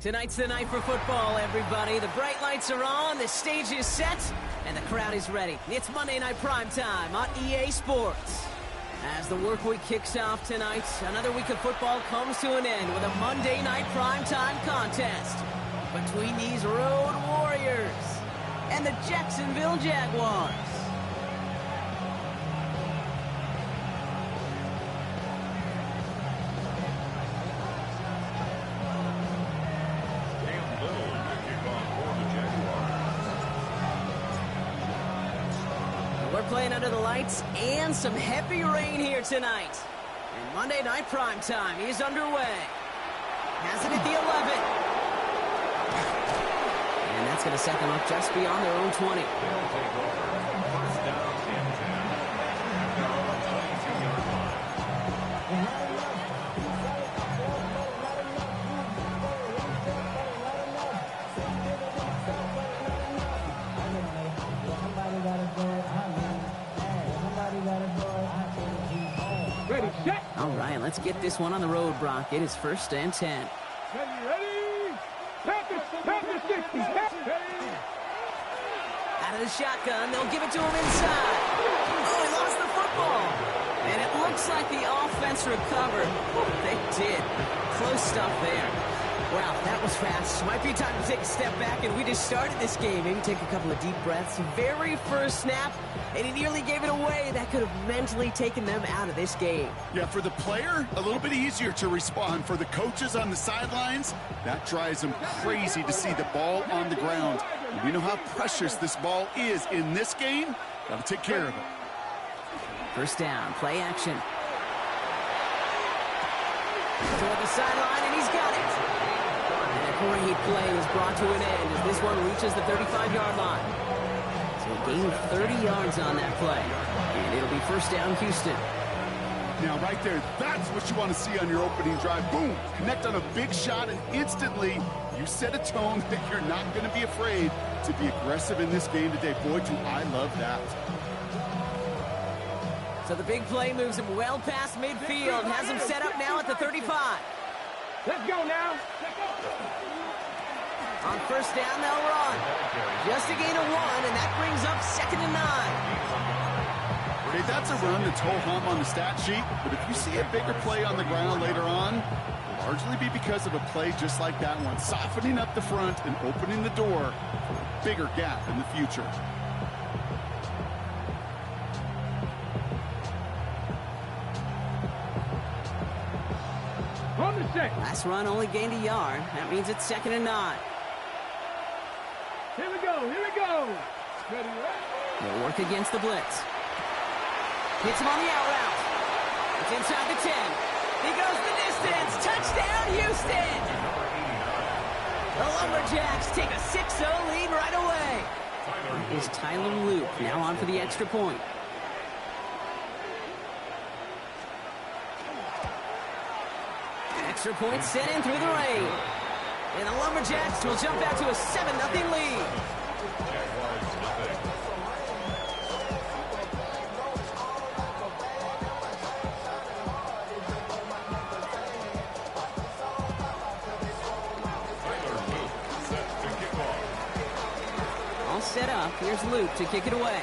Tonight's the night for football, everybody. The bright lights are on, the stage is set, and the crowd is ready. It's Monday Night Primetime on EA Sports. As the work week kicks off tonight, another week of football comes to an end with a Monday Night Primetime contest between these Road Warriors and the Jacksonville Jaguars. We're playing under the lights and some heavy rain here tonight. And Monday Night Primetime is underway. Has it at the 11. And that's going to set them up just beyond their own 20. All right, let's get this one on the road, Brock. It is 1st and 10. Ready? Panthers 60. Out of the shotgun, they'll give it to him inside. Oh, he lost the football. And it looks like the offense recovered. They did. Close stuff there. Wow, that was fast. Might be time to take a step back, and we just started this game. Maybe take a couple of deep breaths. Very first snap, and he nearly gave it away. That could have mentally taken them out of this game. Yeah, for the player, a little bit easier to respond. For the coaches on the sidelines, that drives them crazy to see the ball on the ground. And we know how precious this ball is in this game. Got to take care of it. First down, play action. Toward the sideline, and he's got it. And a great play is brought to an end as this one reaches the 35-yard line. So a gain of 30 yards on that play. And it'll be first down, Houston. Now, right there, that's what you want to see on your opening drive. Boom! Connect on a big shot, and instantly you set a tone that you're not going to be afraid to be aggressive in this game today. Boy, do I love that. So the big play moves him well past midfield, has him set up now at the 35. Let's go now. On first down, they'll run. Just a gain of 1, and that brings up 2nd and 9. Okay, that's a run that's ho-hum on the stat sheet, but if you see a bigger play on the ground later on, it'll largely be because of a play just like that one, softening up the front and opening the door for a bigger gap in the future. On the set. Last run only gained a yard. That means it's 2nd and 9. Here we go. Ready? They'll work against the blitz. Hits him on the out route. It's inside the 10. He goes the distance. Touchdown, Houston! The Lumberjacks take a 6-0 lead right away. Here's Tyler Luke now on for the extra point. Extra point sent in through the rain. And the Lumberjacks will jump out to a 7-0 lead. All set up. Here's Luke to kick it away.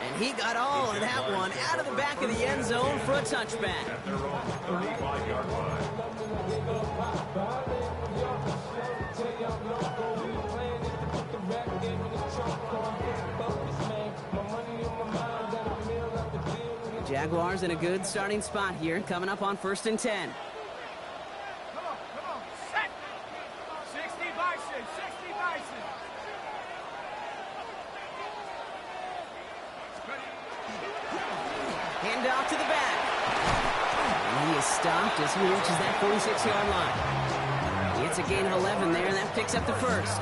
And he got all of that one out of the back of the end zone for a touchback. The Jaguars in a good starting spot here, coming up on 1st and 10. Come on. Set. 60 Bison. Hand off to the back. And he is stopped as he reaches that 46-yard line. It's a gain of 11 there, and that picks up the first.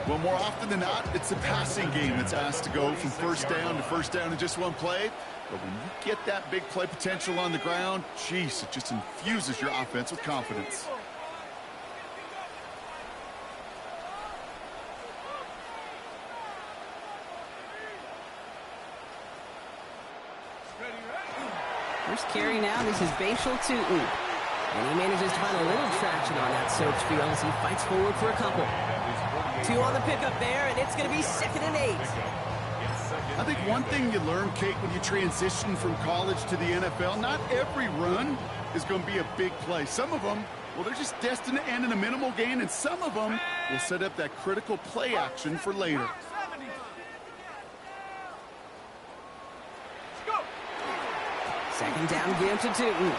Well, more often than not, it's the passing game that's asked to go from first down in just one play. But when you get that big play potential on the ground, geez, it just infuses your offense with confidence. First carry now, this is Bashal Tootin. And he manages to find a little traction on that Soaps field as he fights forward for a couple. 2 on the pickup there, and it's going to be 2nd and 8. I think one thing you learn, Kate, when you transition from college to the NFL, not every run is going to be a big play. Some of them, well, they're just destined to end in a minimal gain, and some of them will set up that critical play action for later. Second down give to Tootin.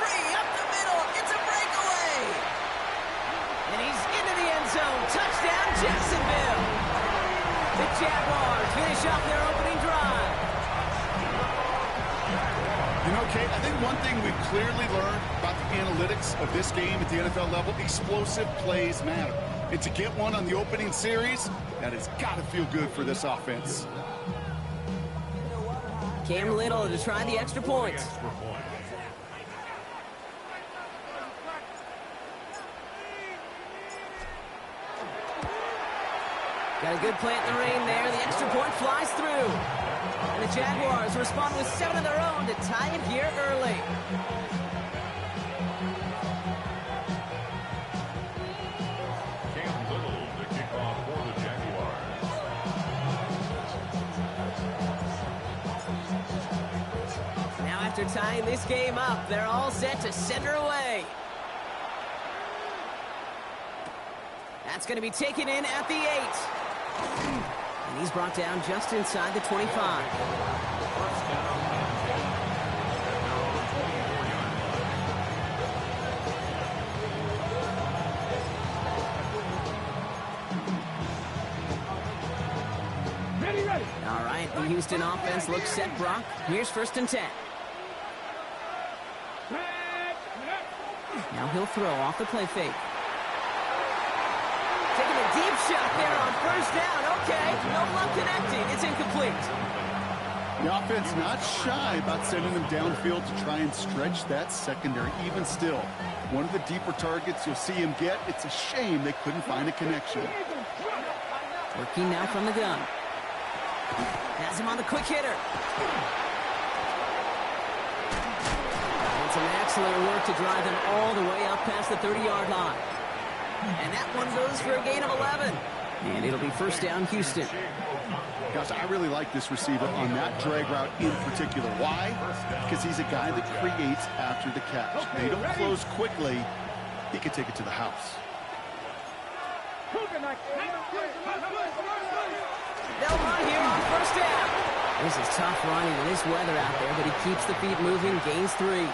Free up the middle. It's a breakaway. And he's into the end zone. Touchdown, Jacksonville. The Jaguars finish off their opening drive. You know, Kate, I think one thing we've clearly learned about the analytics of this game at the NFL level, explosive plays matter. And to get one on the opening series, that has got to feel good for this offense. Cam Little to try the extra point. Got a good plant in the rain there. The extra point flies through. And the Jaguars respond with 7 of their own to tie it here early. Cam Little to kick off for the Jaguars. Now after tying this game up, they're all set to send her away. That's going to be taken in at the 8. And he's brought down just inside the 25. Ready. All right, the Houston offense looks set, Brock. Here's 1st and 10. Now he'll throw off the play fake. Taking a deep shot there on 1st down. Okay, no luck connecting. It's incomplete. The offense not shy about sending them downfield to try and stretch that secondary. Even still, one of the deeper targets you'll see him get. It's a shame they couldn't find a connection. Working now from the gun. Has him on the quick hitter. And some excellent work to drive them all the way up past the 30-yard line. And that one goes for a gain of 11. And it'll be 1st down, Houston. Gosh, I really like this receiver on that drag route in particular. Why? Because he's a guy that creates after the catch. They don't close quickly. He can take it to the house. They'll run here on 1st down. This is tough running in this weather out there, but he keeps the feet moving, gains 3.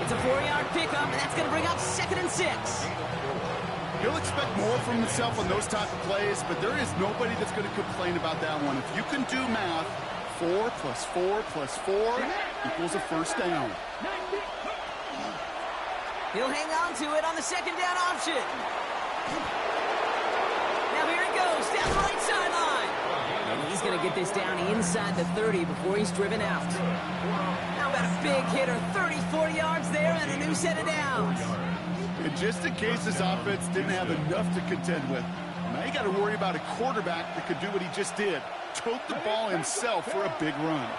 It's a 4-yard pickup, and that's going to bring up 2nd and 6. He'll expect more from himself on those type of plays, but there is nobody that's going to complain about that one. If you can do math, 4 plus 4 plus 4 equals a 1st down. He'll hang on to it on the 2nd down option. Now here he goes, down the right sideline. And he's going to get this down inside the 30 before he's driven out. How about a big hitter, 30, 40 yards there, and a new set of downs. And just in case this offense didn't have enough to contend with, now you got to worry about a quarterback that could do what he just did. Tote the ball himself for a big run.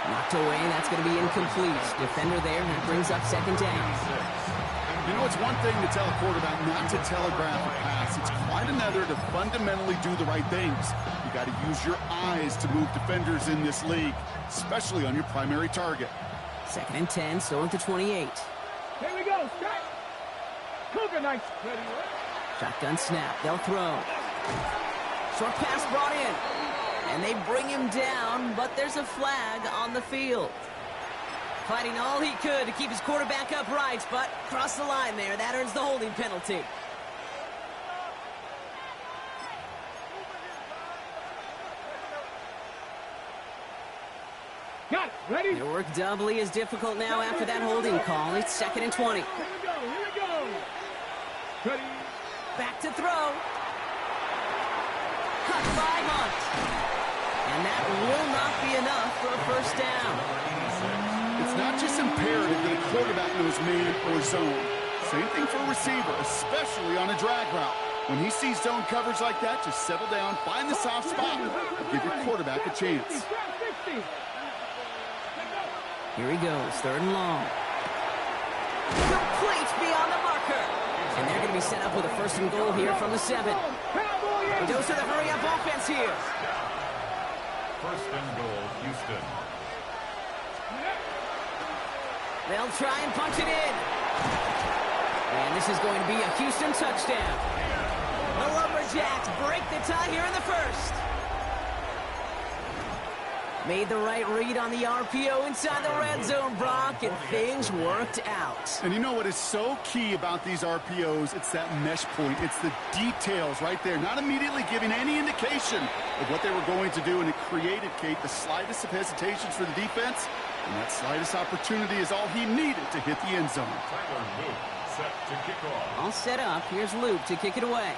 Knocked away, that's going to be incomplete. Defender there, and that brings up 2nd down. You know, it's one thing to tell a quarterback not to telegraph a pass. It's quite another to fundamentally do the right things. You got to use your eyes to move defenders in this league, especially on your primary target. 2nd and 10, so at the 28. Here we go, Scott. Cougar Knights. Ready. Shotgun snap, they'll throw. Short pass brought in. And they bring him down, but there's a flag on the field. Fighting all he could to keep his quarterback upright, but crossed the line there. That earns the holding penalty. Got it. Ready? Their work doubly as difficult now after that holding call. It's 2nd and 20. Here we go. Ready? Back to throw. Cut by Hunt. And that will not be enough for a 1st down. It's not just imperative that a quarterback knows man or zone. Same thing for a receiver, especially on a drag route. When he sees zone coverage like that, just settle down, find the soft spot, and give your quarterback a chance. Here he goes, 3rd and long. Complete beyond the marker. And they're going to be set up with a 1st and goal here from the 7. He goes to the hurry-up offense here. 1st and goal, Houston. They'll try and punch it in. And this is going to be a Houston touchdown. The Lumberjacks break the tie here in the 1st. Made the right read on the RPO inside the red zone, Brock, and things worked out. And you know what is so key about these RPOs? It's that mesh point. It's the details right there. Not immediately giving any indication of what they were going to do, and it created, Kate, the slightest of hesitations for the defense. And that slightest opportunity is all he needed to hit the end zone. Tyler Luke set to kick off. All set up. Here's Luke to kick it away.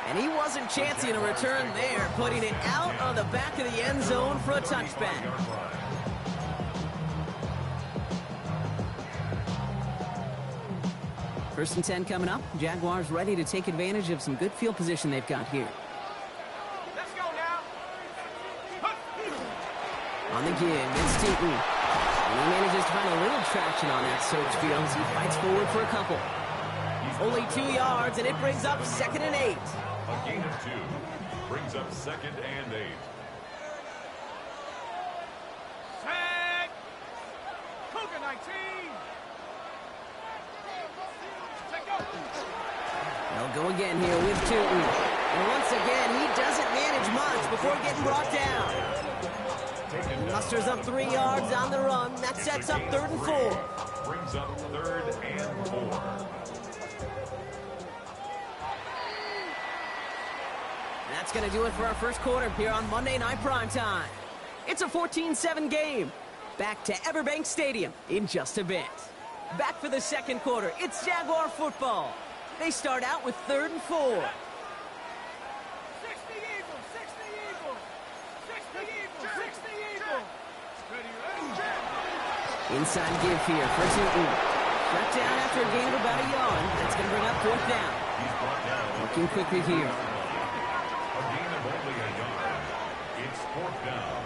And he wasn't chancing a return there, putting it out on the back of the end zone for a touchback. 1st and 10 coming up. Jaguars ready to take advantage of some good field position they've got here. Let's go now. On the give, it's Stinton. And he manages to find a little traction on that search field as he fights forward for a couple. Only 2 yards, and it brings up 2nd and 8. A gain of 2 brings up 2nd and 8. Set. Cougar 19. Take go. They'll go again here with Tootin. And once again, he doesn't manage much before getting brought down. He musters up 3 yards on the run. That sets up 3rd and 4. Brings up 3rd and 4. That's going to do it for our 1st quarter here on Monday Night Primetime. It's a 14-7 game. Back to Everbank Stadium in just a bit. Back for the 2nd quarter. It's Jaguar football. They start out with 3rd and 4. 60 Eagles, 60 Eagles, 60 Eagles, 60 Eagles. Inside give here for Tootin. Shut down after a gain of about a yard. That's going to bring up 4th down. He's brought down. Working quickly here. A gain of only a yard. It's 4th down.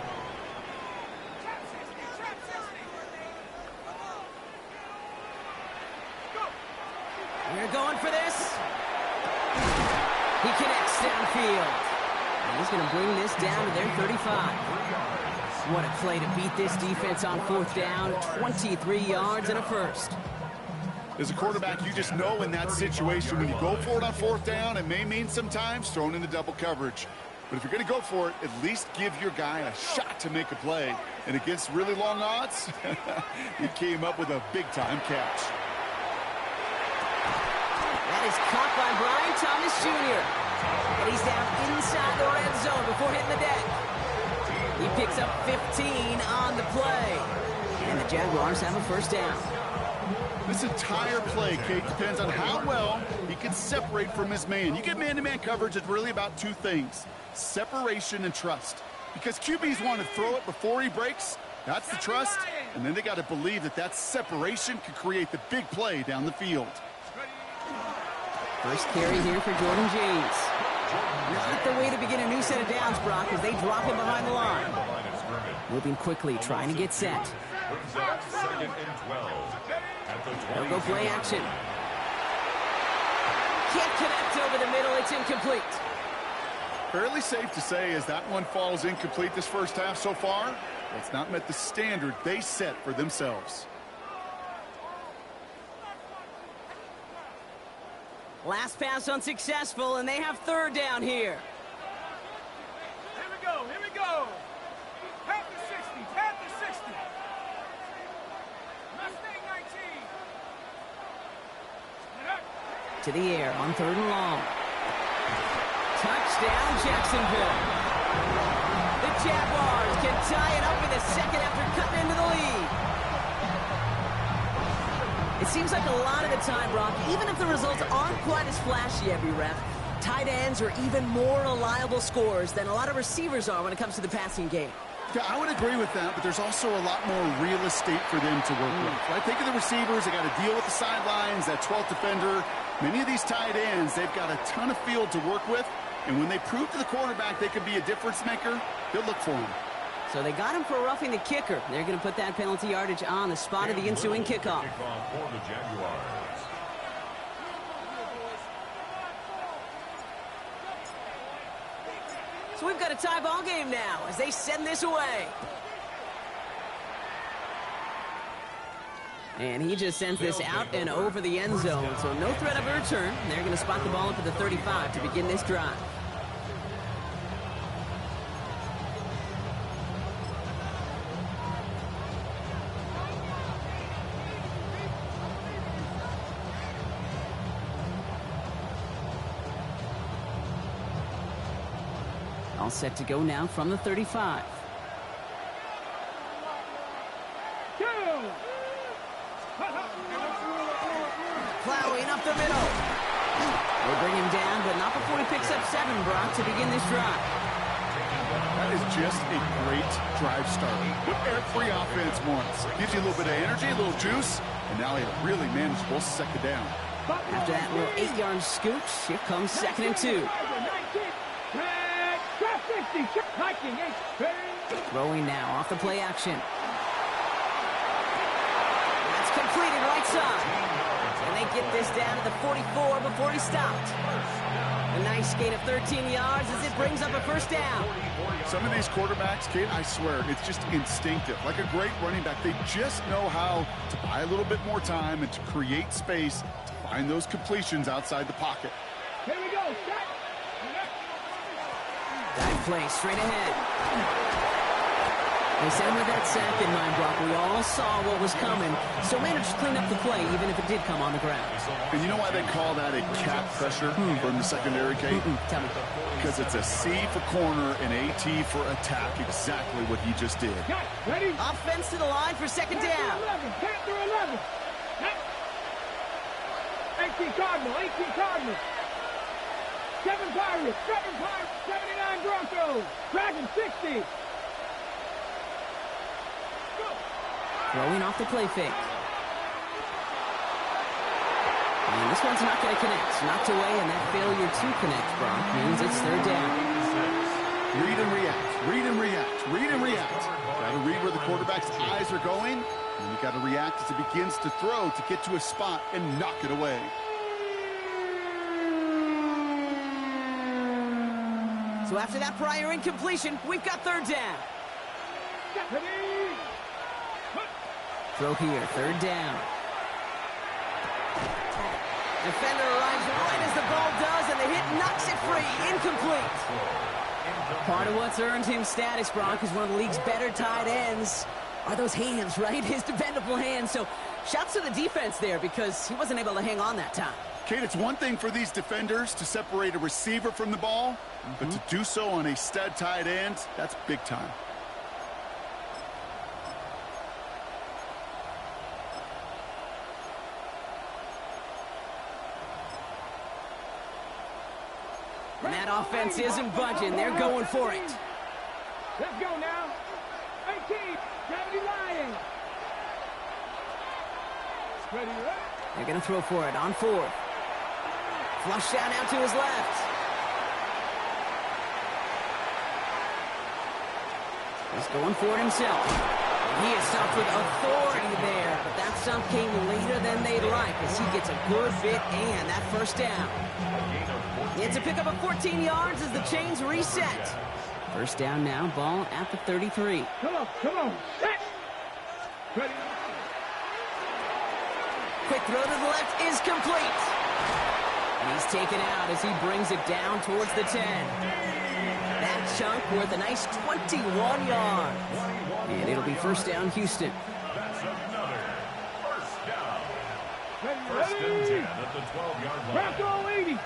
We're going for this. He connects downfield. And he's going to bring this down to their 35. What a play to beat this defense on 4th down. 23 yards and a 1st. As a quarterback, you just know in that situation when you go for it on 4th down, it may mean sometimes throwing in the double coverage. But if you're going to go for it, at least give your guy a shot to make a play. And against really long odds, he came up with a big-time catch. That is caught by Brian Thomas Jr. And he's down inside the red zone before hitting the deck. He picks up 15 on the play. And the Jaguars have a 1st down. This entire play, Kate, depends on how well he can separate from his man. You get man-to-man coverage, it's really about 2 things: separation and trust. Because QBs want to throw it before he breaks. That's the trust. And then they got to believe that that separation can create the big play down the field. 1st carry here for Jordan James. Not the way to begin a new set of downs, Brock, as they drop him behind the line. Moving quickly, trying to get set. Brings up 2nd and 12. At the 20. They'll go play action. Can't connect over the middle. It's incomplete. Fairly safe to say as that one falls incomplete this 1st half so far, it's not met the standard they set for themselves. Last pass unsuccessful, and they have 3rd down here. Here we go, here we go. Pat the 60, pat the 60. Mustang 19. To the air on 3rd and long. Touchdown, Jacksonville. The Jaguars can tie it up in the 2nd after cutting into the lead. It seems like a lot of the time, Brock, even if the results aren't quite as flashy every rep, tight ends are even more reliable scorers than a lot of receivers are when it comes to the passing game. Yeah, I would agree with that, but there's also a lot more real estate for them to work with. Right? Think of the receivers. They got to deal with the sidelines, that 12th defender. Many of these tight ends, they've got a ton of field to work with, and when they prove to the quarterback they could be a difference maker, they'll look for him. So they got him for roughing the kicker. They're going to put that penalty yardage on the spot of the ensuing kickoff. For the Jaguars. So we've got a tie ball game now as they send this away. And he just sends this out and over the end zone. So no threat of a return. They're going to spot the ball up at the 35 to begin this drive. All set to go now from the 35. Plowing up the middle. They bring him down, but not before he picks up 7, Brock, to begin this drive. That is just a great drive start. What every offense wants. Gives you a little bit of energy, a little juice, and now a really manageable second down. After that little 8-yard scooch, here comes 2nd and 2. Throwing now off the play action. That's completed right side. And they get this down to the 44 before he stopped. A nice gain of 13 yards as it brings up a first down. Some of these quarterbacks, Kate, I swear, it's just instinctive. Like a great running back, they just know how to buy a little bit more time and to create space to find those completions outside the pocket. Here we go. Set. Dive play straight ahead. They sent him with that sack in mind, Brock. We all saw what was coming, so managed to clean up the play, even if it did come on the ground. And you know why they call that a cap pressure from the secondary, Kate? Tell me. Because it's a C for corner and a T for attack, exactly what he just did. Got it. Ready? Offense to the line for second down. 11. 18 Cardinal. 7 Pirates. 79 Broncos. Dragon 60. Throwing off the play fake. And this one's not going to connect. Knocked away, and that failure to connect, Brock, means it's third down. Read and react. Got to read where the quarterback's eyes are going, and you got to react as it begins to throw to get to a spot and knock it away. So after that prior incompletion, we've got third down. Throw here, third down. Defender arrives right as the ball does, and the hit knocks it free. Incomplete. Part of what's earned him status, Brock, is one of the league's better tight ends. Are those hands, right? His dependable hands. So shouts to the defense there because he wasn't able to hang on that time. Kate, it's one thing for these defenders to separate a receiver from the ball, but to do so on a stud tight end, that's big time. And that offense isn't budging. They're going for it. Let's go now. 18. 70 Lions. Ready, right? They're going to throw for it on 4th. Flush down out to his left. He's going for it himself. And he is stopped with authority there, but that stop came later than they'd like as he gets a good bit and that first down. It's a pickup of 14 yards as the chains reset. First down now, ball at the 33. Come on. Set. Ready. Quick throw to the left is complete. And he's taken out as he brings it down towards the 10. That chunk worth a nice 21 yards. And it'll be first down, Houston. That's another first down. Ready. First and 10 at the 12-yard line. Bronco 80.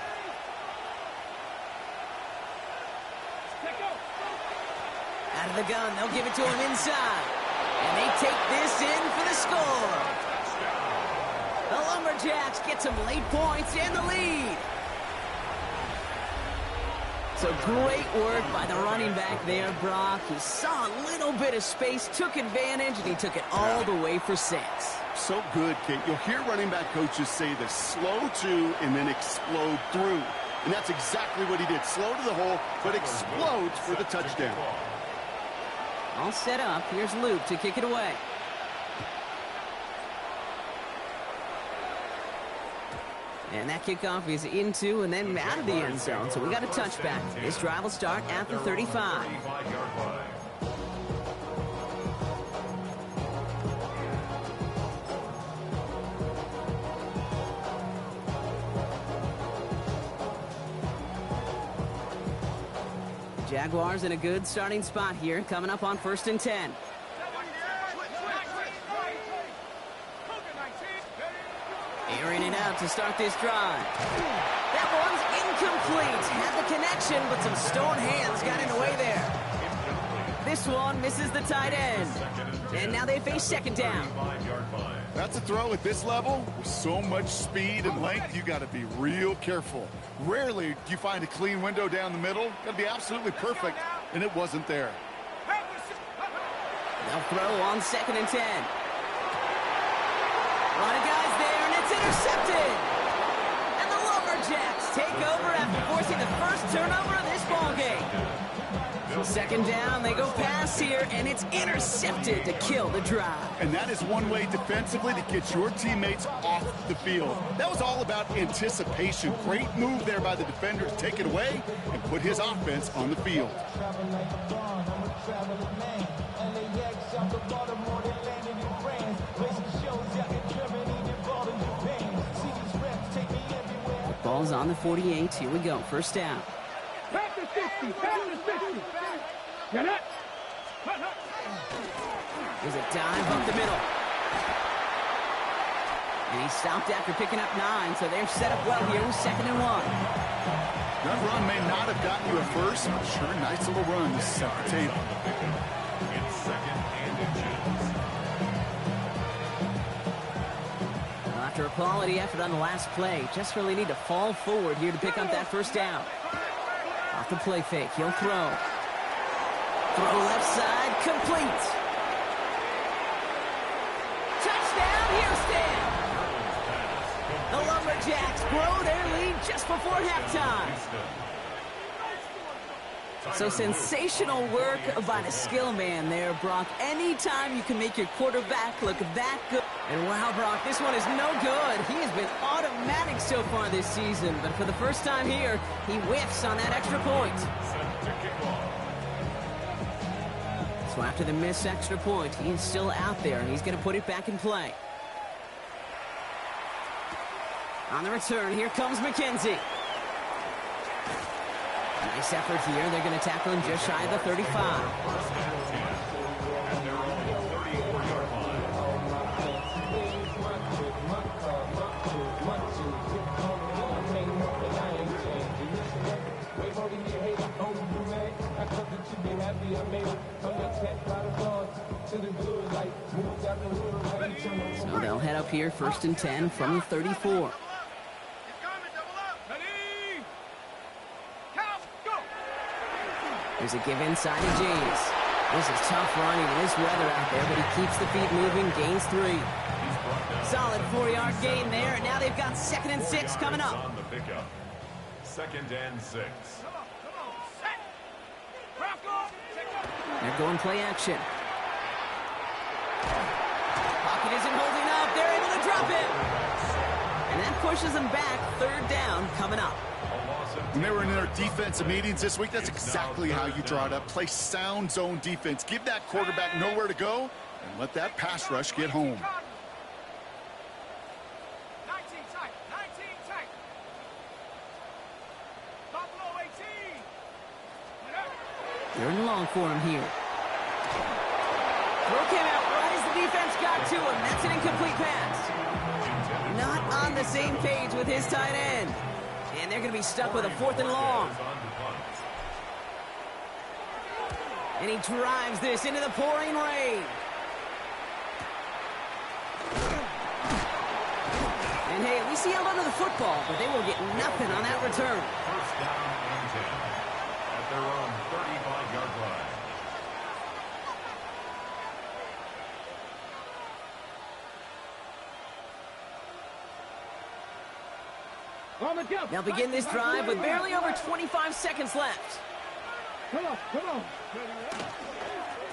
Out of the gun, they'll give it to him inside. And they take this in for the score. The Lumberjacks get some late points in the lead. So great work by the running back there, Brock. He saw a little bit of space, took advantage, and he took it all the way for 6. So good, Kate. You'll hear running back coaches say the slow to and then explode through. And that's exactly what he did. Slow to the hole, but explodes for the touchdown. All set up. Here's Luke to kick it away. And that kickoff is into and then out of the end zone. So we got a touchback. This drive will start at the 35. Jaguars in a good starting spot here, coming up on 1st and 10. Airing it out to start this drive. That one's incomplete. Had the connection, but some stone hands got in the way there. This one misses the tight end. And now they face 2nd down. That's a throw at this level. With so much speed and length, you got to be real careful. Rarely do you find a clean window down the middle. Got to be absolutely perfect, and it wasn't there. They'll throw on 2nd and 10. A lot of guys there, and it's intercepted. And the Lumberjacks take over after forcing the first turnover of this ballgame. 2nd down, they go pass here, and it's intercepted to kill the drive. And that is one way defensively to get your teammates off the field. That was all about anticipation. Great move there by the defender to take it away and put his offense on the field. Ball's on the 48. Here we go. 1st down. Back to 60. Back to 60. Get it. There's a dive up the middle. And he stopped after picking up 9, so they're set up well here with 2nd and 1. That run may not have gotten you a first, but sure, nice little run to set the table. It's 2nd and inches. Well, after a quality effort on the last play, just really need to fall forward here to pick up that 1st down. Off the play fake, he'll throw. Throw left side, complete. Touchdown, Houston! The Lumberjacks blow their lead just before halftime. So sensational work by the skill man there, Brock. Anytime you can make your quarterback look that good. And wow, Brock, this one is no good. He has been automatic so far this season, but for the first time here, he whiffs on that extra point. So after the missed extra point, he's still out there, and he's going to put it back in play. On the return, here comes McKenzie. Nice effort here. They're going to tackle him just shy of the 35. So they'll head up here 1st and 10 from the 34. There's a give inside to James. This is tough running in this weather out there, but he keeps the feet moving, gains 3. Solid 4-yard gain there, and now they've got 2nd and 6 coming up. On the pickup. 2nd and 6. They're going play action. Pocket isn't holding up. They're able to drop it. And that pushes them back. 3rd down coming up. When they were in their defensive meetings this week, that's exactly how you draw it up. Play sound zone defense. Give that quarterback nowhere to go and let that pass rush get home. 19 tight. 19 tight. Buffalo 18. They're in long for him here. Throw came out right as the defense got to him. That's an incomplete pass. Not on the same page with his tight end. And they're going to be stuck with a 4th and long. And he drives this into the pouring rain. And hey, at least he held onto the football, but they will get nothing on that return. 1st down and 10. at their own 35-yard line. They'll begin this drive with barely over 25 seconds left. Come on.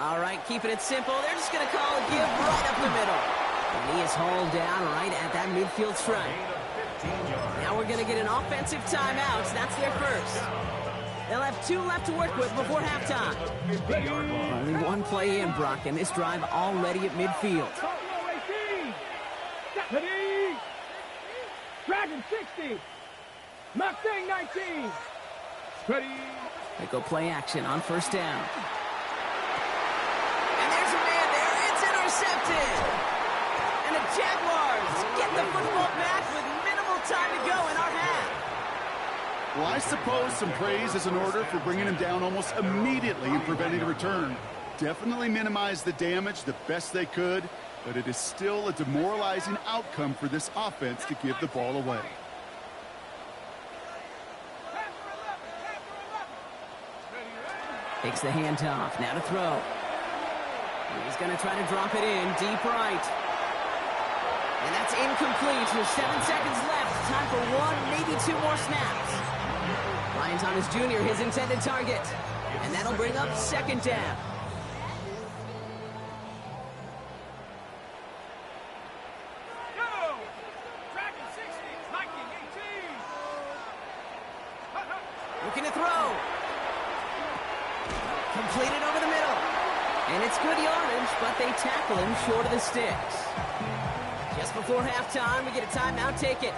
All right, keeping it simple. They're just going to call a give right up the middle. And he is hauled down right at that midfield stripe. Now we're going to get an offensive timeout. That's their first. They'll have 2 left to work with before halftime. Only 1 play in, Brock, and this drive already at midfield. Dragon 60. Mustang 19. Ready. They go play action on first down. And there's a man there. It's intercepted. And the Jaguars get the football back with minimal time to go in our half. Well, I suppose some praise is in order for bringing him down almost immediately and preventing a return. Definitely minimized the damage the best they could, but it is still a demoralizing outcome for this offense to give the ball away. Takes the handoff, now to throw. He's going to try to drop it in, deep right. And that's incomplete with 7 seconds left. Time for 1, maybe 2 more snaps. Ryan Thomas Jr., his intended target. And that'll bring up second down. Looking to throw. Completed over the middle. And it's good yardage, but they tackle him short of the sticks. Just before halftime, we get a timeout. Take it.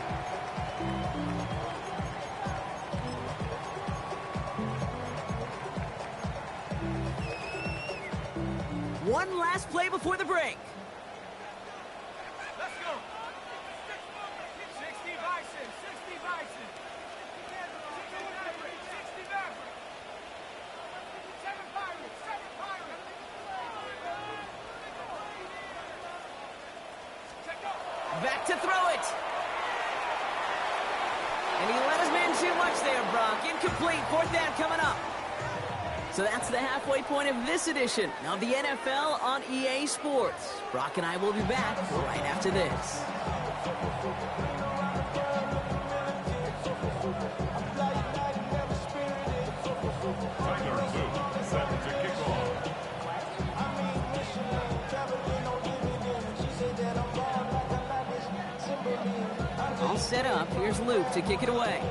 One last play before the break. Let's go. 60 Bison. 60 Bison. 60 Maverick. 7 Pirates. 7 Pirates. Back to throw it. And he let his man too much there, Brock. Incomplete. Fourth down coming up. So that's the halfway point of this edition of the NFL on EA Sports. Brock and I will be back right after this. Tyler Zoo set to kick off. All set up. Here's Luke to kick it away.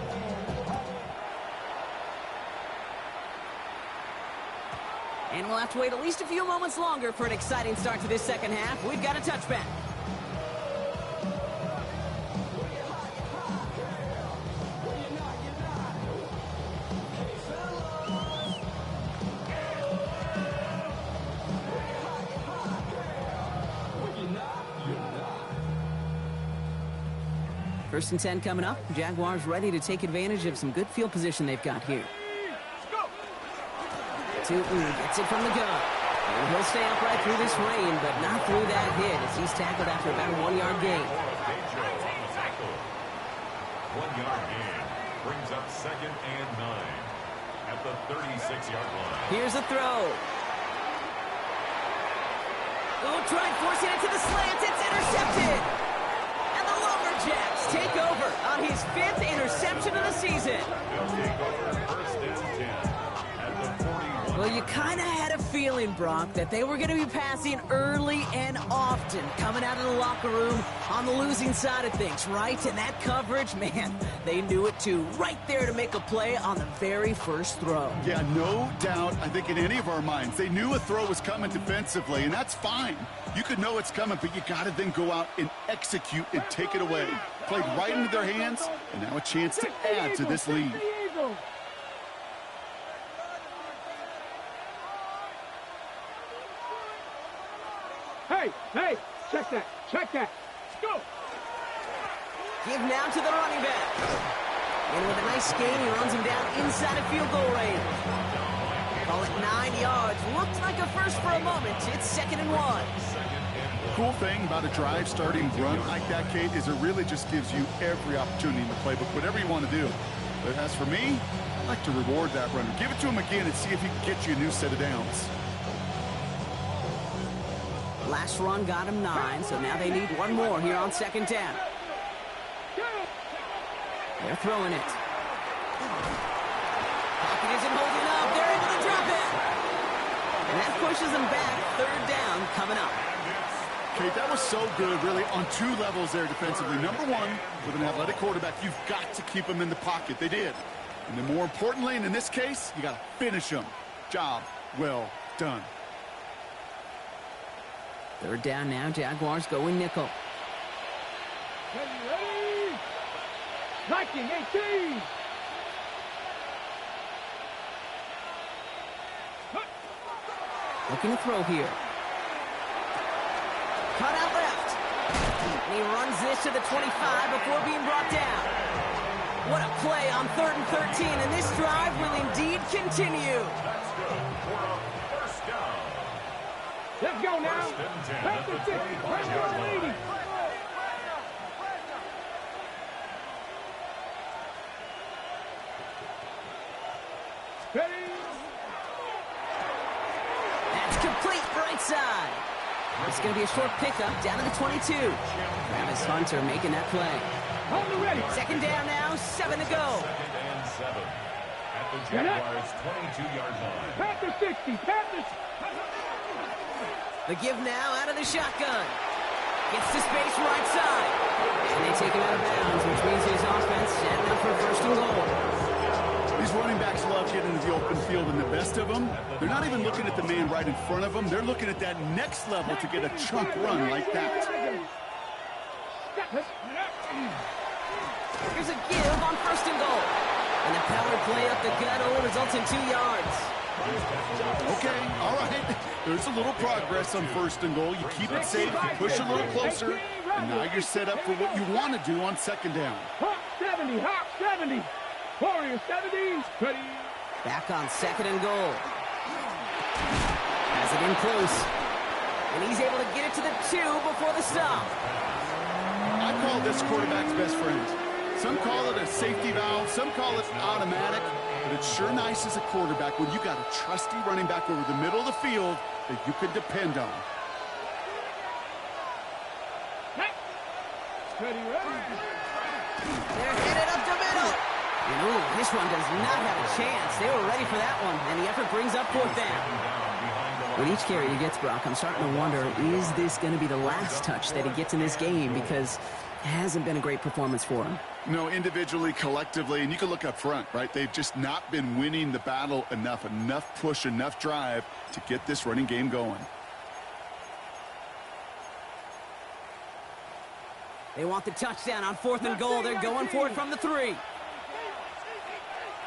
And we'll have to wait at least a few moments longer for an exciting start to this second half. We've got a touchback. First and 10 coming up. Jaguars ready to take advantage of some good field position they've got here. Gets it from the gun. And he'll stay upright through this rain, but not through that hit as he's tackled after about a 1-yard gain. 1-yard gain brings up 2nd and 9 at the 36-yard line. Here's a throw. Oh, try forcing it to the slant. It's intercepted. And the Lumberjacks take over on his 5th interception of the season. They'll take over 1st and 10 at the 41. Well, you kind of had a feeling, Brock, that they were going to be passing early and often coming out of the locker room on the losing side of things, right? And that coverage, man, they knew it too. Right there to make a play on the very first throw. Yeah, no doubt. I think in any of our minds, they knew a throw was coming defensively, and that's fine. You could know it's coming, but you got to then go out and execute and take it away. Played right into their hands, and now a chance to add to this lead. Hey, check that. Let's go. Give now to the running back. And with a nice gain, he runs him down inside of field goal range. Call it 9 yards. Looked like a first for a moment. It's 2nd and 1. Cool thing about a drive starting run like that, Kate, is it really just gives you every opportunity in the playbook, whatever you want to do. But as for me, I like to reward that runner. Give it to him again and see if he can get you a new set of downs. Last run got him 9, so now they need one more here on second down. They're throwing it. Pocket isn't holding up. They're able to drop it. And that pushes them back. Third down coming up. Okay, that was so good, really, on 2 levels there defensively. Number one, with an athletic quarterback, you've got to keep him in the pocket. They did. And then more importantly, and in this case, you got to finish him. Job well done. Third down now. Jaguars going nickel. Ready? 19-18. Looking to throw here. Cut out left. And he runs this to the 25 before being brought down. What a play on 3rd and 13, and this drive will indeed continue. That's good for a first down. Let's go now. First and 10 Back at to the 60. 25-yard line. Ready? That's complete right side. It's going to be a short pickup down to the 22. Travis Hunter making that play. On the ready. Second down now, 7 to go. Second and 7 at the Jaguars' 22-yard line. Back to 60. Back to... The give now out of the shotgun. Gets to space right side. And they take him out of bounds, which means his offense setting up for first and goal. These running backs love getting into the open field, and the best of them, they're not even looking at the man right in front of them. They're looking at that next level to get a chunk run like that. Here's a give on first and goal. And the power play up the gut only results in 2 yards. Okay, all right. There's a little progress on first and goal. You keep it safe, you push a little closer, and now you're set up for what you want to do on second down. Hawk 70. Hawk 70. Warrior 70. Ready? Back on second and goal. Has it in close. And he's able to get it to the 2 before the stop. I call this quarterback's best friend. Some call it a safety valve, some call it automatic, but it's sure nice as a quarterback when you got a trusty running back over the middle of the field that you can depend on. Ready, ready. They're headed up the middle. And ooh, this one does not have a chance. They were ready for that one, and the effort brings up 4th down. With each carry he gets, Brock, I'm starting to wonder, is this going to be the last touch that he gets in this game? Because it hasn't been a great performance for him. No, individually, collectively, and you can look up front, right? They've just not been winning the battle enough push, enough drive to get this running game going. They want the touchdown on 4th and goal. They're going for it from the 3.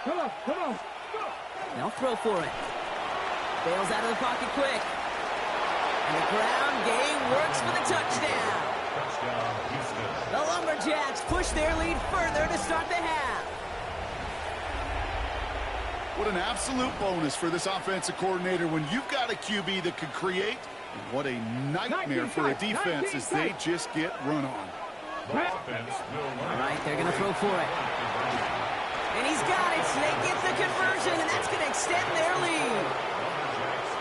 Come on, come on. They'll throw for it. Bails out of the pocket quick. And the ground game works for the touchdown. Touchdown, Houston. The Lumberjacks push their lead further to start the half. What an absolute bonus for this offensive coordinator when you've got a QB that can create. And what a nightmare for a defense as they just get run on. The offense will All right, they're going to throw for it. And he's got it. They get the conversion, and that's going to extend their lead.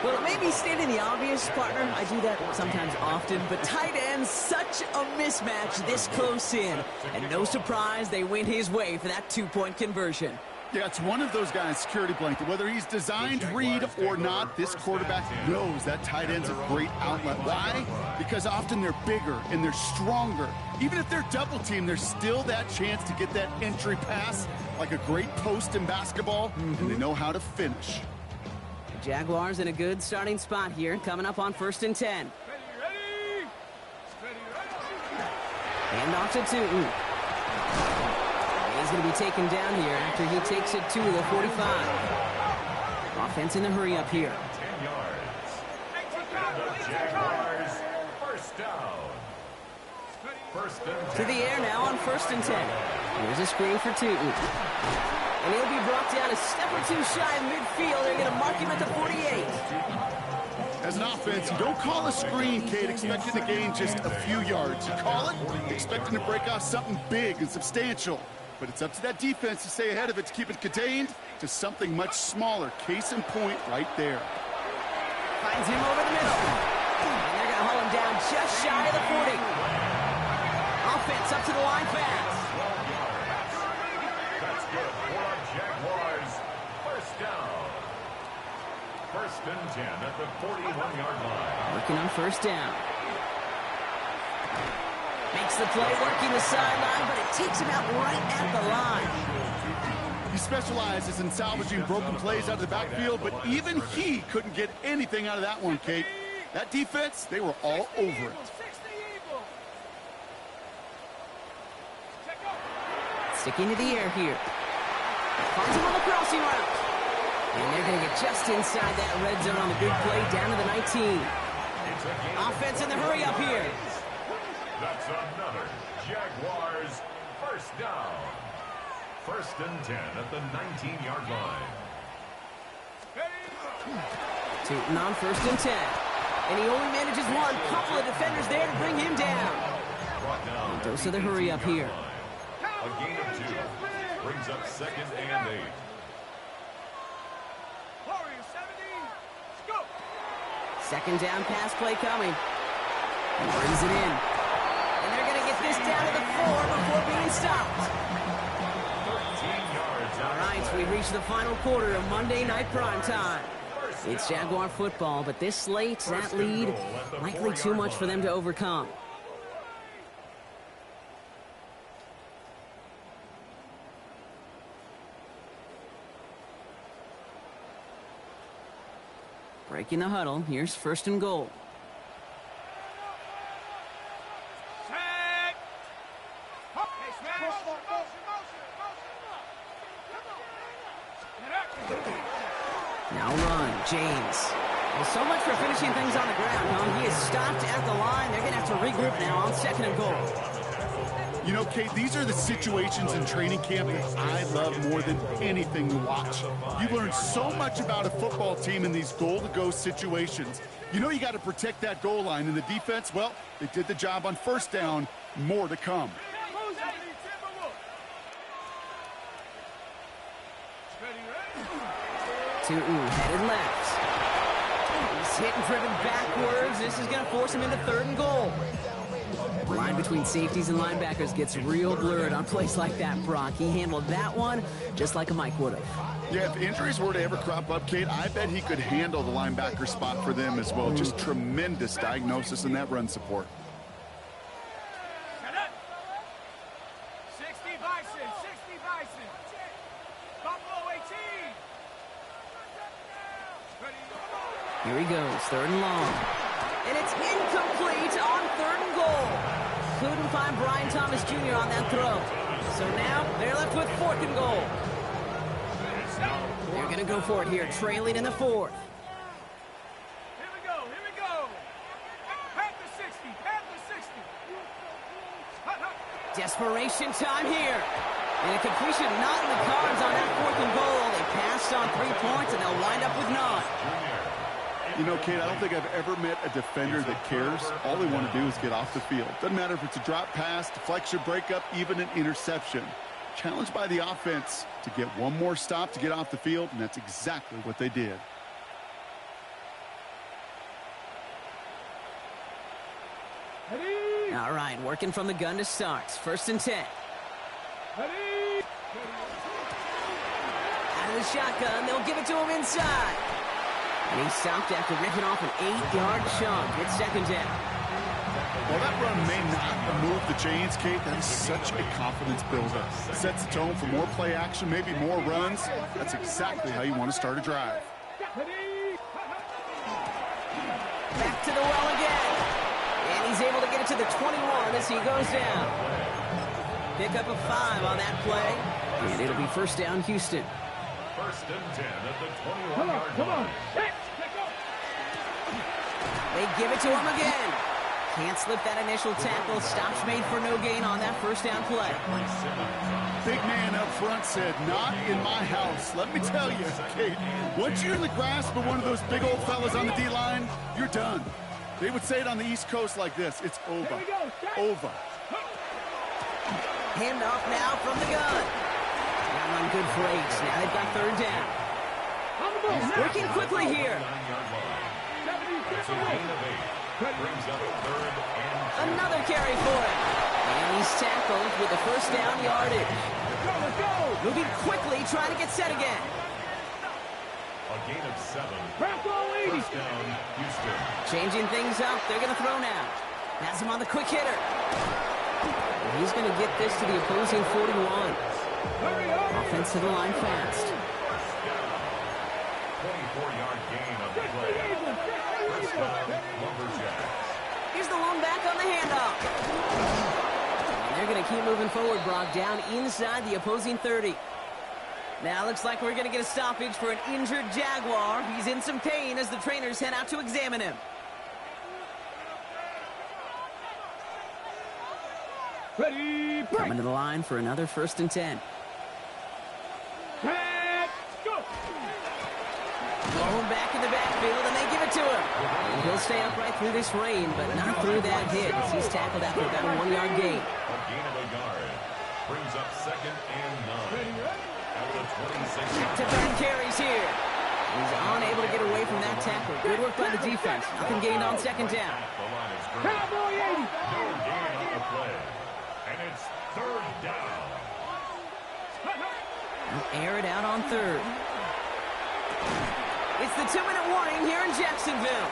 Well, it may be stating the obvious, partner. I do that sometimes often, but tight ends, such a mismatch this close in. And no surprise, they went his way for that 2-point conversion. Yeah, it's one of those guys, security blanket. Whether he's designed read or not, this quarterback knows that tight end's a great outlet. Why? Because often they're bigger and they're stronger. Even if they're double teamed, there's still that chance to get that entry pass like a great post in basketball, and they know how to finish. The Jaguars in a good starting spot here, coming up on 1st and 10. Ready, ready. Ready, ready. Hand off to Tootin. He's going to be taken down here after he takes it to the 45. Offense in a hurry up here. 10 yards. The Jaguars, first down. First and 10. To the air now on 1st and 10. Here's a screen for Tootin. And he'll be brought down a step or 2 shy of midfield. They're going to mark him at the 48. As an offense, you don't call a screen, Kate, expecting to gain just a few yards. You call it expecting to break off something big and substantial. but it's up to that defense to stay ahead of it, to keep it contained to something much smaller. Case in point right there. Finds him over the middle. And they're going to haul him down just shy of the 40. Offense up to the line fast. That's good for our Jaguars. First down. First and 10 at the 41-yard line. Working on first down. Makes the play, working the sideline, but it takes him out right at the line. He specializes in salvaging broken plays out of the backfield, but even he couldn't get anything out of that one, Kate. That defense, they were all over it. Sticking to the air here. Finds him on the crossing route. And they're going to get just inside that red zone on the big play, down to the 19. Offense in the hurry up here. That's another Jaguars first down. First and 10 at the 19-yard line. Tootin on first and 10. And he only manages one. Couple of defenders there to bring him down. And those are the hurry up here. A gain of 2 brings up second and 8. Second down pass play coming. He brings it in. And they're going to get this down to the 4 before being stopped. 13 yards. All right, we reach the final quarter of Monday Night Prime Time. It's Jaguar football, but this late, that lead, likely too much for them to overcome. Breaking the huddle, here's first and goal. Now run, James. Well, so much for finishing things on the ground, huh? He is stopped at the line. They're going to have to regroup now on second and goal. You know, Kate, these are the situations in training camp that I love more than anything to watch. You learn so much about a football team in these goal-to-go situations. You know you got to protect that goal line, and the defense, well, they did the job on first down. More to come. Tootin headed left. He's hit and driven backwards. This is going to force him into third and goal. The line between safeties and linebackers gets real blurred on plays like that, Brock. He handled that one just like a Mike would have. Yeah, if injuries were to ever crop up, Kate, I bet he could handle the linebacker spot for them as well. Just tremendous diagnosis in that run support. 60 Bison, 60 Bison. Buffalo 18. Here he goes, third and long. And it's incomplete on third and goal. Couldn't find Brian Thomas Jr. on that throw. So now they're left with fourth and goal. They're going to go for it here, trailing in the fourth. Here we go, here we go. Panther 60, Panther 60. Desperation time here. And a completion not in the cards on that fourth and goal. They passed on 3 points, and they'll wind up with 9. You know, Kate, I don't think I've ever met a defender that cares. All they want to do is get off the field. Doesn't matter if it's a drop pass, deflection, breakup, even an interception. Challenged by the offense to get one more stop to get off the field, and that's exactly what they did. Ready? All right, working from the gun to start. First and 10. Ready? Out of the shotgun, they'll give it to him inside. And he stopped after ripping off an 8-yard chunk. It's second down. While that run may not move the chains, Kate, that is such a confidence builder. Sets the tone for more play action, maybe more runs. That's exactly how you want to start a drive. Back to the well again. And he's able to get it to the 21 as he goes down. Pick up a 5 on that play. And it'll be first down, Houston. First and 10 at the 21-yard line. They give it to him again. Can't slip that initial tackle. Stops made for no gain on that first down play. Big man up front said, not in my house. Let me tell you, Kate, once you're in the grasp of one of those big old fellas on the D-line, you're done. They would say it on the East Coast like this. It's over. Over. Hand off now from the gun. Got run good for 8. Now they've got third down. Working quickly here. That's a gain of 8. Brings up third and 2. Another carry for him. And he's tackled with the first down yardage. Moving quickly, trying to get set again. A gain of 7. First down, Houston. Changing things up. They're going to throw now. Has him on the quick hitter. And he's going to get this to the opposing 41. Offense to the line fast. 24-yard gain on the play. First down, Lumberjacks. Here's the lone back on the handoff. And they're going to keep moving forward, Brock, down inside the opposing 30. Now looks like we're going to get a stoppage for an injured Jaguar. He's in some pain as the trainers head out to examine him. Ready, break. Coming to the line for another 1st and 10. Go. Going back in the backfield, and they give it to him. And he'll stay upright through this rain, but not through that hit as he's tackled after about a 1-yard gain. A gain of a yard. Brings up second and 9. Out of the 26. Back-to-back carries here. He's unable to get away from that tackle. Good work by the defense. Nothing gained on second down. The line is great. Cowboy 80. No gain on the play. And it's third down. They'll air it out on third. It's the 2-minute warning here in Jacksonville.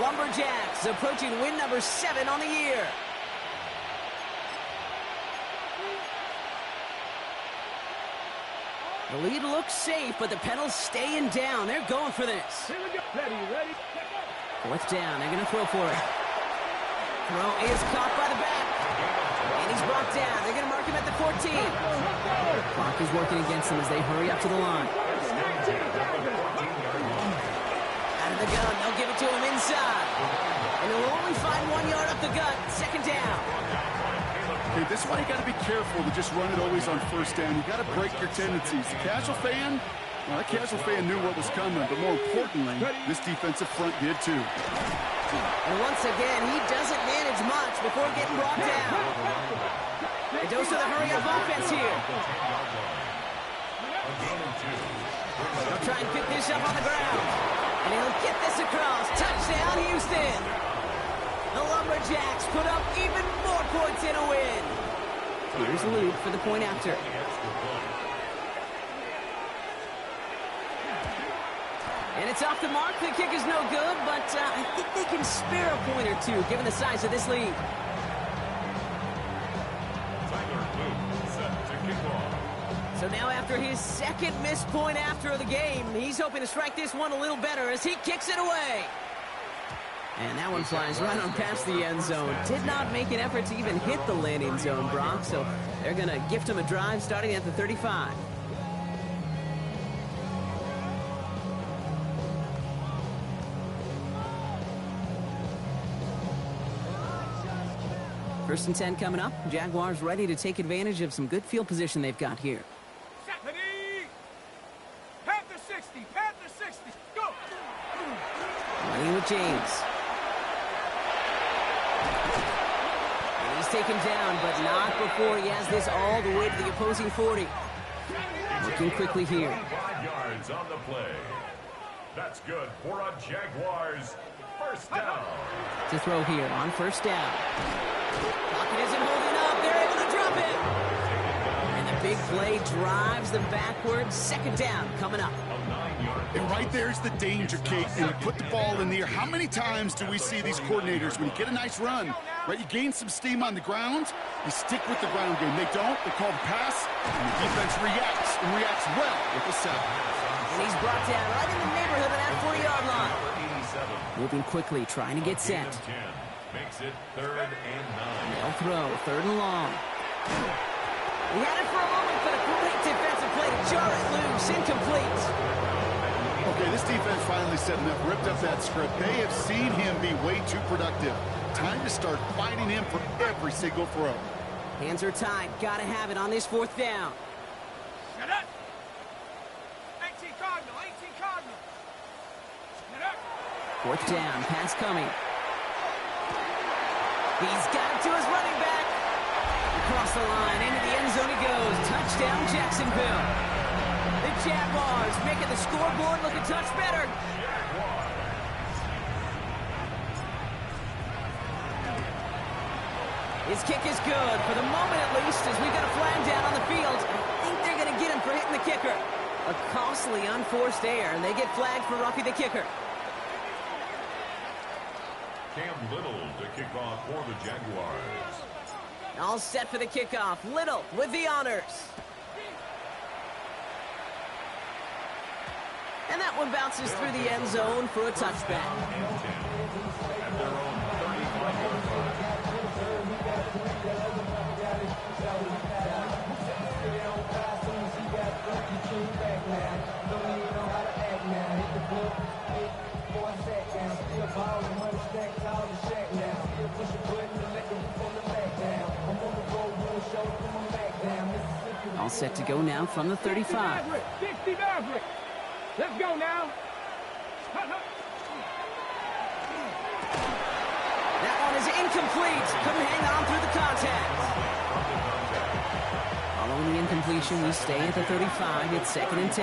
Lumberjacks approaching win number 7 on the year. The lead looks safe, but the pedals staying down. They're going for this. Here we go. Ready. 4th down. They're going to throw for it. Throw is caught by the back. And he's brought down. They're going to mark him at the 14. Clock is working against them as they hurry up to the line. Out of the gun. They'll give it to him inside. And he'll only find 1 yard up the gut. Second down. Okay, this is why you got to be careful to just run it always on 1st down. You got to break your tendencies. The casual fan, well, that casual fan knew what was coming, but more importantly, this defensive front did too. And once again, he doesn't manage much before getting brought down. A dose of the hurry-up offense here. They'll try and pick this up on the ground. And he'll get this across. Touchdown, Houston. The Lumberjacks put up even more points in a win. Here's Luke for the point after. And it's off the mark. The kick is no good, but I think they can spare a point or two given the size of this lead. So now after his second missed point after the game, he's hoping to strike this one a little better as he kicks it away. And that one flies right on past the end zone. Did not make an effort to even hit the landing zone, Brock. So they're going to gift him a drive starting at the 35. First and 10 coming up. Jaguars ready to take advantage of some good field position they've got here. Ready. Panther 60. Panther 60. Go. Running with James. And he's taken down, but not before he has this all the way to the opposing 40. Looking quickly here. 5 yards on the play. That's good for a Jaguars first down. To throw here on first down. Pocket isn't holding up. They're able to drop it. And the big play drives them backwards. Second down coming up. And right there's the danger, Kate. And you put the ball in the air. How many times do we see these coordinators, when you get a nice run, right, you gain some steam on the ground, you stick with the ground game. They don't. They call the pass, and the defense reacts, and reacts well with the set. And he's brought down right in the neighborhood of that 40-yard line. Moving quickly, trying to get set. Makes it third and 9. They'll throw, third and long. He had it for a moment, but a great defensive play to jar it loose. Incomplete. Okay, this defense finally set enough, ripped up that script. They have seen him be way too productive. Time to start fighting him for every single throw. Hands are tied. Got to have it on this 4th down. Get up. 18 Cardinal. 18 Cardinal. Get up. 4th down. Pass coming. He's got it to his running back. Across the line, into the Touchdown, Jacksonville. The Jaguars making the scoreboard look a touch better. His kick is good, for the moment at least, as we've got a flag down on the field. I think they're going to get him for hitting the kicker. A costly unforced error, and they get flagged for roughing the kicker. Cam Little to kick off for the Jaguars. All set for the kickoff. Little with the honors. And that one bounces through the end zone for a touchback. At their own 35-yard line. All set to go now from the 35. 60 Maverick. Let's go now. That one is incomplete. Couldn't hang on through the contact. Following the incompletion, we stay at the 35. It's 2nd and 10.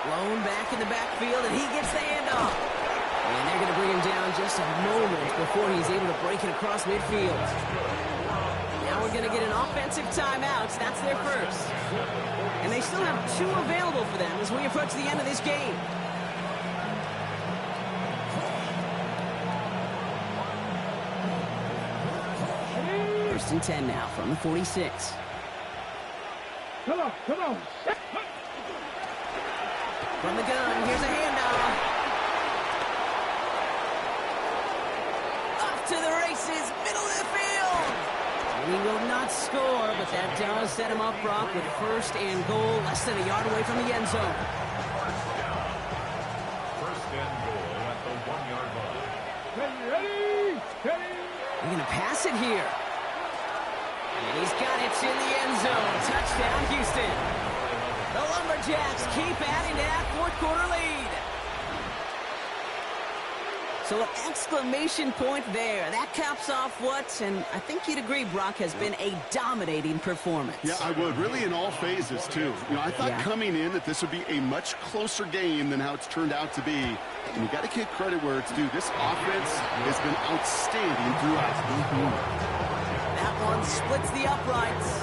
Blown back in the backfield, and he gets the handoff. And they're going to bring him down just a moment before he's able to break it across midfield. Now we're going to get an offensive timeout. That's their first. And they still have 2 available for them as we approach the end of this game. First and 10 now from the 46. Come on, come on. From the gun, here's a handoff. Up to the races, middle of the field. And he will not score, but that does set him up, Brock, with 1st and goal, less than a yard away from the end zone. First and goal at the 1-yard line. Ready, ready. They're going to pass it here. And he's got it in the end zone. Touchdown, Houston. The Lumberjacks keep adding to that 4th quarter lead. So an exclamation point there. That caps off what, and I think you'd agree, Brock, has been a dominating performance. Yeah, I would. Really in all phases, too. You know, I thought coming in that this would be a much closer game than how it's turned out to be. And you got to give credit where it's due. This offense has been outstanding throughout. That one splits the uprights.